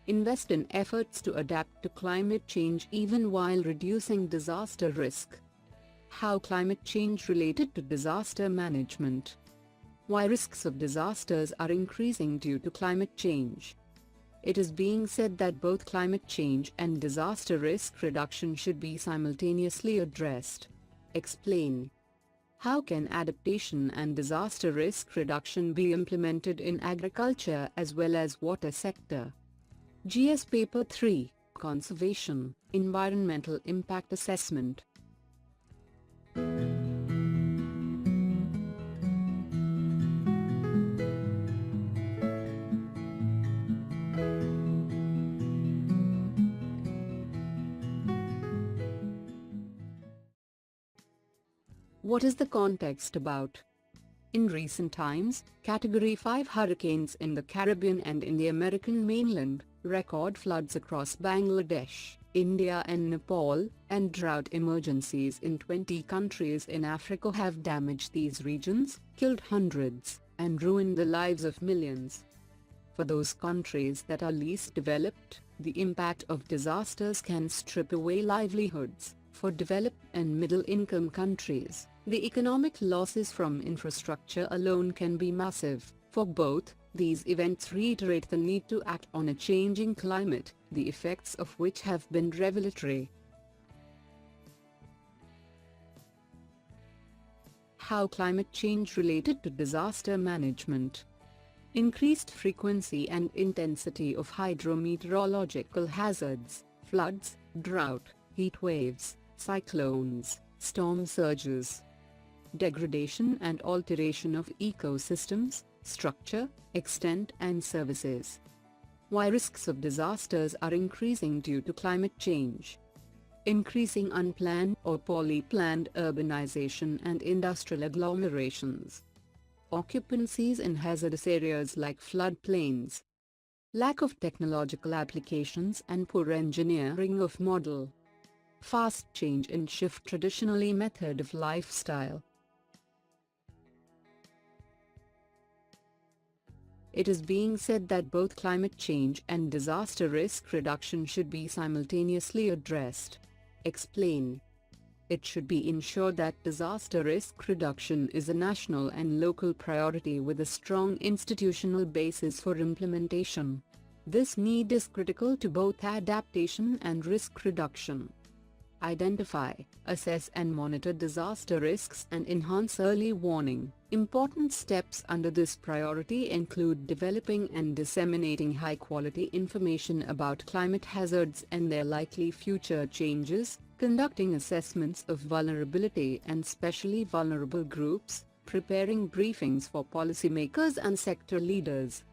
Invest in efforts to adapt to climate change even while reducing disaster risk. How climate change related to disaster management. Why risks of disasters are increasing due to climate change. It is being said that both climate change and disaster risk reduction should be simultaneously addressed. Explain. How can adaptation and disaster risk reduction be implemented in agriculture as well as water sector? GS Paper 3, Conservation, Environmental Impact Assessment. What is the context about? In recent times, Category 5 hurricanes in the Caribbean and in the American mainland, record floods across Bangladesh, India and Nepal, and drought emergencies in 20 countries in Africa have damaged these regions, killed hundreds, and ruined the lives of millions. For those countries that are least developed, the impact of disasters can strip away livelihoods. For developed and middle-income countries, the economic losses from infrastructure alone can be massive. For both, these events reiterate the need to act on a changing climate, the effects of which have been revelatory. How climate change related to disaster management. Increased frequency and intensity of hydrometeorological hazards, floods, drought, heat waves, cyclones, storm surges. Degradation and alteration of ecosystems, structure, extent and services. Why risks of disasters are increasing due to climate change. Increasing unplanned or poorly planned urbanization and industrial agglomerations. Occupancies in hazardous areas like floodplains. Lack of technological applications and poor engineering of model. Fast change in shift traditionally method of lifestyle. It is being said that both climate change and disaster risk reduction should be simultaneously addressed. Explain. It should be ensured that disaster risk reduction is a national and local priority with a strong institutional basis for implementation. This need is critical to both adaptation and risk reduction. Identify, assess and monitor disaster risks and enhance early warning. Important steps under this priority include developing and disseminating high-quality information about climate hazards and their likely future changes, conducting assessments of vulnerability and specially vulnerable groups, preparing briefings for policymakers and sector leaders.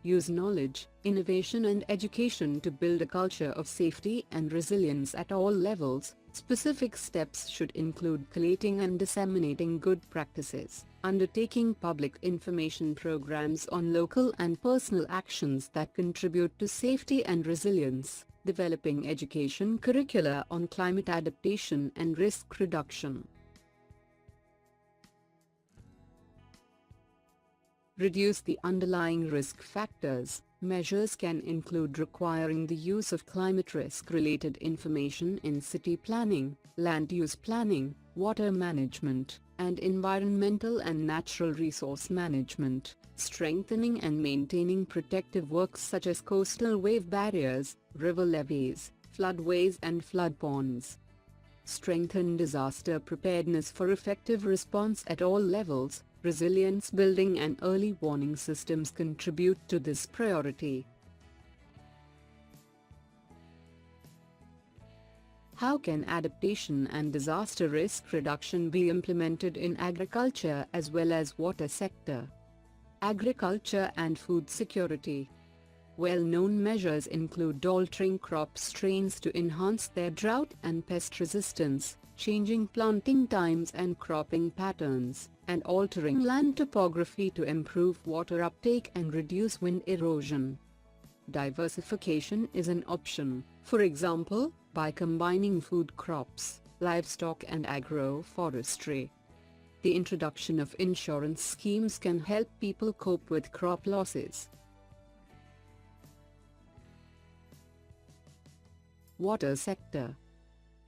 Use knowledge, innovation and education to build a culture of safety and resilience at all levels. Specific steps should include collating and disseminating good practices, undertaking public information programs on local and personal actions that contribute to safety and resilience, developing education curricula on climate adaptation and risk reduction. Reduce the underlying risk factors. Measures can include requiring the use of climate risk-related information in city planning, land use planning, water management, and environmental and natural resource management, strengthening and maintaining protective works such as coastal wave barriers, river levees, floodways and flood ponds. Strengthen disaster preparedness for effective response at all levels. Resilience building and early warning systems contribute to this priority. How can adaptation and disaster risk reduction be implemented in agriculture as well as water sector? Agriculture and food security. Well-known measures include altering crop strains to enhance their drought and pest resistance, changing planting times and cropping patterns, and altering land topography to improve water uptake and reduce wind erosion. Diversification is an option, for example, by combining food crops, livestock and agroforestry. The introduction of insurance schemes can help people cope with crop losses. Water sector.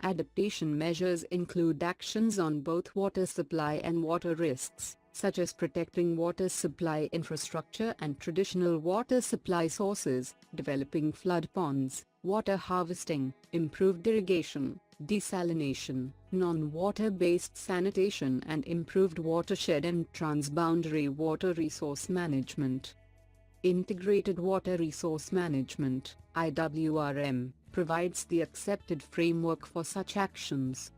Adaptation measures include actions on both water supply and water risks, such as protecting water supply infrastructure and traditional water supply sources, developing flood ponds, water harvesting, improved irrigation, desalination, non-water-based sanitation and improved watershed and transboundary water resource management. Integrated Water Resource Management (IWRM) provides the accepted framework for such actions.